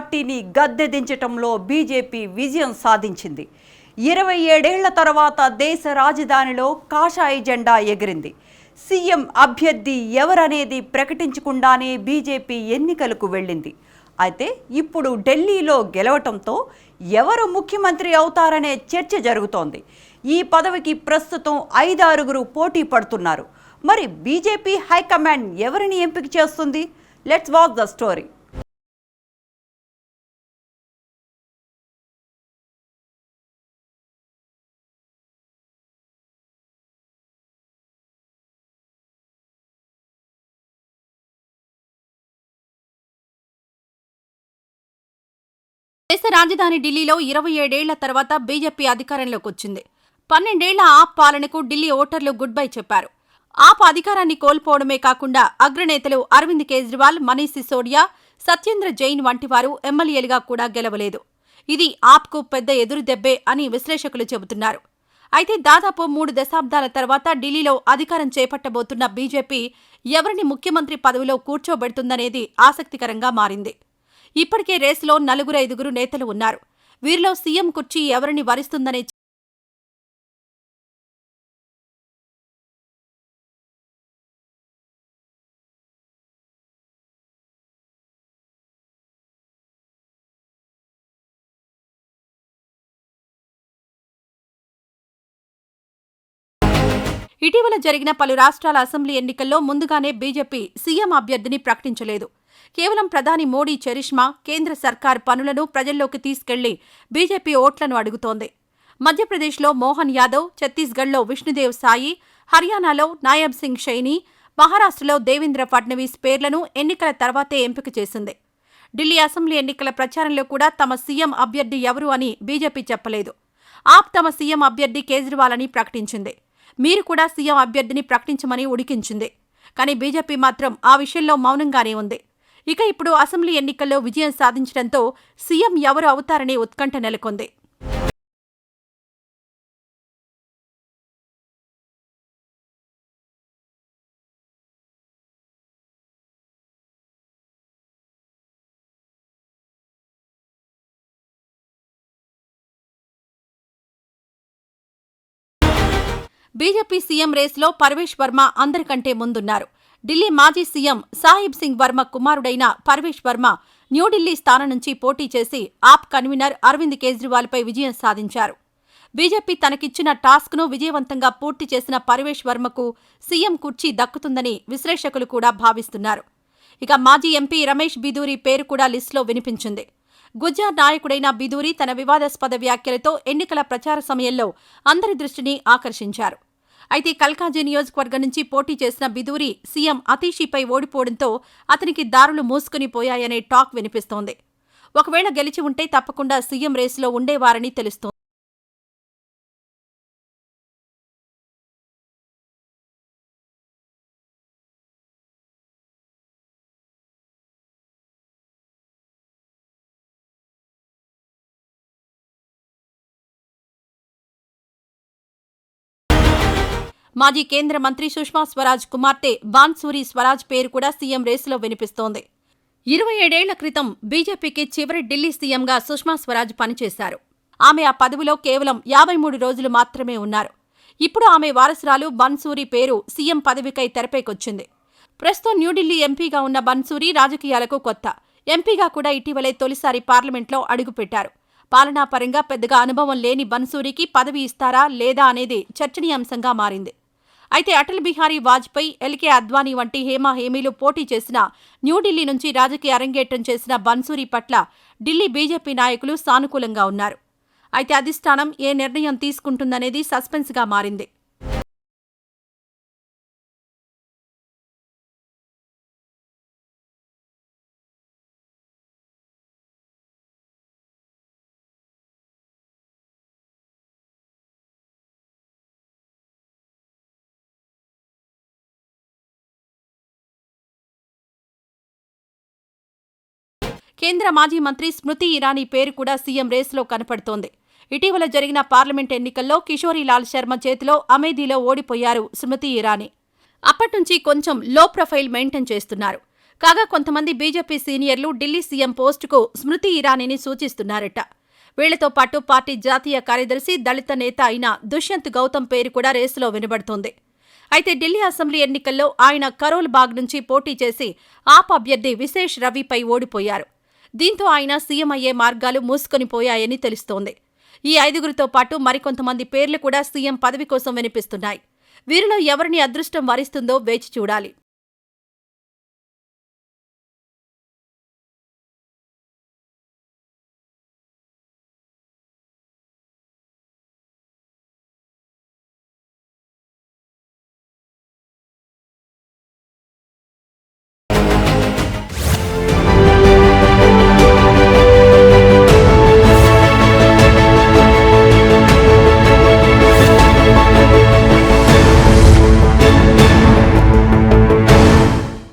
పార్టీని గద్దె దించటంలో బీజేపీ విజయం సాధించింది. 27 ఏళ్ల తర్వాత దేశ రాజధానిలో కాషాయ జెండా ఎగిరింది. సీఎం అభ్యర్థి ఎవరనేది ప్రకటించకుండానే బీజేపీ ఎన్నికలకు వెళ్ళింది. అయితే ఇప్పుడు ఢిల్లీలో గెలవటంతో ఎవరు ముఖ్యమంత్రి అవుతారనే చర్చ జరుగుతోంది. ఈ పదవికి ప్రస్తుతం 5-6 పోటీ పడుతున్నారు. మరి బీజేపీ హైకమాండ్ ఎవరిని ఎంపిక చేస్తుంది? Let's watch the story. దేశ రాజధాని ఢిల్లీలో 27 ఏళ్ల తర్వాత బీజేపీ అధికారంలోకి వచ్చింది. 12 ఏళ్ల ఆప్ పాలనకు ఢిల్లీ ఓటర్లు గుడ్ బై చెప్పారు. ఆప్ అధికారాన్ని కోల్పోవడమే కాకుండా అగ్రనేతలు అరవింద్ కేజ్రీవాల్, మనీష్ సిసోడియా, సత్యేంద్ర జైన్ వంటి వారు ఎమ్మెల్యేలుగా కూడా గెలవలేదు. ఇది ఆప్కు పెద్ద ఎదురుదెబ్బే అని విశ్లేషకులు చెబుతున్నారు. అయితే దాదాపు 3 దశాబ్దాల తర్వాత ఢిల్లీలో అధికారం చేపట్టబోతున్న బీజేపీ ఎవరిని ముఖ్యమంత్రి పదవిలో కూర్చోబెడుతుందనేది ఆసక్తికరంగా మారింది. ఇప్పటికే రేసులో 4-5 నేతలు ఉన్నారు. వీరిలో సీఎం కుర్చీ ఎవరిని వరిస్తుందనే ఇటీవల జరిగిన పలు రాష్ట్రాల అసెంబ్లీ ఎన్నికల్లో ముందుగానే బీజేపీ సీఎం అభ్యర్థిని ప్రకటించలేదు. కేవలం ప్రధాని మోడీ చరిష్మా, కేంద్ర సర్కార్ పనులను ప్రజల్లోకి తీసుకెళ్లి బీజేపీ ఓట్లను అడుగుతోంది. మధ్యప్రదేశ్లో మోహన్ యాదవ్, ఛత్తీస్గఢ్లో విష్ణుదేవ్ సాయి, హర్యానాలో నాయబ్ సింగ్ షైనీ, మహారాష్ట్రలో దేవేంద్ర ఫడ్నవీస్ పేర్లను ఎన్నికల తర్వాతే ఎంపిక చేసింది. ఢిల్లీ అసెంబ్లీ ఎన్నికల ప్రచారంలో కూడా తమ సీఎం అభ్యర్థి ఎవరు అని బీజేపీ చెప్పలేదు. ఆప్ తమ సీఎం అభ్యర్థి కేజ్రీవాల్ అని ప్రకటించింది. మీరు కూడా సీఎం అభ్యర్థిని ప్రకటించమని ఉడికించింది. కానీ బీజేపీ మాత్రం ఆ విషయంలో మౌనంగానే ఉంది. ఇక ఇప్పుడు అసెంబ్లీ ఎన్నికల్లో విజయం సాధించడంతో సీఎం ఎవరు అవుతారనే ఉత్కంఠ నెలకొంది. బీజేపీ సీఎం రేసులో పర్వేష్ వర్మ అందరికంటే ముందున్నారు. ఢిల్లీ మాజీ సీఎం సాహిబ్ సింగ్ వర్మ కుమారుడైన పర్వేష్ వర్మ న్యూఢిల్లీ స్థానం నుంచి పోటీ చేసి ఆప్ కన్వీనర్ అరవింద్ కేజ్రీవాల్పై విజయం సాధించారు. బీజేపీ తనకిచ్చిన టాస్క్ను విజయవంతంగా పూర్తి చేసిన పర్వేష్ వర్మకు సీఎం కుర్చీ దక్కుతుందని విశ్లేషకులు కూడా భావిస్తున్నారు. ఇక మాజీ ఎంపీ రమేష్ బిధూరి పేరు కూడా లిస్టులో వినిపించింది. గుజ్జార్ నాయకుడైన బిధూరి తన వివాదాస్పద వ్యాఖ్యలతో ఎన్నికల ప్రచార సమయంలో అందరి దృష్టిని ఆకర్షించారు. అయితే కల్కాజీ నియోజకవర్గం నుంచి పోటీ చేసిన బిధూరి సీఎం అతీషీపై ఓడిపోవడంతో అతనికి దారులు మూసుకుని పోయాయనే టాక్ వినిపిస్తోంది. ఒకవేళ గెలిచి ఉంటే తప్పకుండా సీఎం రేసులో ఉండేవారని తెలుస్తోంది. మాజీ కేంద్ర మంత్రి సుష్మా స్వరాజ్ కుమార్తె బాన్సూరి స్వరాజ్ పేరు కూడా సీఎం రేసులో వినిపిస్తోంది. 27 ఏళ్ల క్రితం బీజేపీకి చివరి ఢిల్లీ సీఎంగా సుష్మా స్వరాజ్ పనిచేశారు. ఆమె ఆ పదవిలో కేవలం 53 రోజులు మాత్రమే ఉన్నారు. ఇప్పుడు ఆమె వారసురాలు బన్సూరి పేరు సీఎం పదవికై తెరపైకొచ్చింది. ప్రస్తుతం న్యూఢిల్లీ ఎంపీగా ఉన్న బన్సూరి రాజకీయాలకు కొత్త. ఎంపీగా కూడా ఇటీవలే తొలిసారి పార్లమెంట్లో అడుగుపెట్టారు. పాలనాపరంగా పెద్దగా అనుభవం లేని బన్సూరికి పదవి ఇస్తారా లేదా అనేది చర్చనీయాంశంగా మారింది. అయితే అటల్ బిహారీ వాజ్పేయి, ఎల్కే అద్వానీ వంటి హేమీలు పోటీ చేసిన న్యూఢిల్లీ నుంచి రాజకీయ అరంగేట్రం చేసిన బన్సూరి పట్ల ఢిల్లీ బీజేపీ నాయకులు సానుకూలంగా ఉన్నారు. అయితే అధిష్టానం ఏ నిర్ణయం తీసుకుంటుందనేది సస్పెన్స్గా మారింది. కేంద్ర మాజీ మంత్రి స్మృతి ఇరానీ పేరు కూడా సీఎం రేసులో కనపడుతోంది. ఇటీవల జరిగిన పార్లమెంట్ ఎన్నికల్లో కిషోరీలాల్ శర్మ చేతిలో అమేథీలో ఓడిపోయారు స్మృతి ఇరానీ. అప్పట్నుంచి కొంచెం లో ప్రొఫైల్ మెయింటైన్ చేస్తున్నారు. కాగా కొంతమంది బీజేపీ సీనియర్లు ఢిల్లీ సీఎం పోస్టుకు స్మృతి ఇరానీని సూచిస్తున్నారట. వీళ్లతో పాటు పార్టీ జాతీయ కార్యదర్శి, దళిత నేత అయిన దుష్యంత్ గౌతమ్ పేరు కూడా రేసులో వినబడుతోంది. అయితే ఢిల్లీ అసెంబ్లీ ఎన్నికల్లో ఆయన కరోల్ బాగ్ నుంచి పోటీ చేసి ఆప్ అభ్యర్థి విశేష్ రవిపై ఓడిపోయారు. దీంతో ఆయన సీఎం అయ్యే మార్గాలు మూసుకొనిపోయాయని తెలుస్తోంది. ఈ 5గురితో పాటు మరికొంతమంది పేర్లు కూడా సీఎం పదవి కోసం వినిపిస్తున్నాయి. వీరిలో ఎవరిని అదృష్టం వరిస్తుందో వేచి చూడాలి.